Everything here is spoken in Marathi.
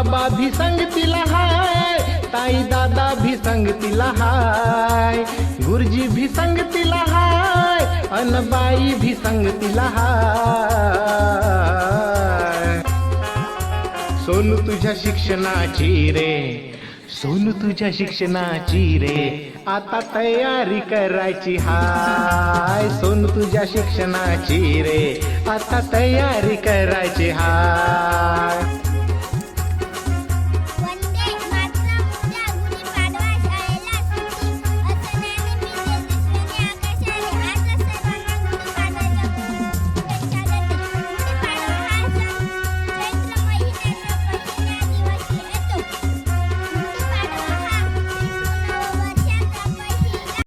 बाबा भी संगतीला हाय, ताई दादा भी संगतीला हाय, गुरुजी भी संगतीला हाय, अन बाई भी संगतीला हाय. सोनू तुझ्या शिक्षणाची रे, सोनू तुझ्या शिक्षणाची रे, आता तयारी करायची हाय. सोनू तुझ्या शिक्षणाची रे, आता तयारी करायची हाय.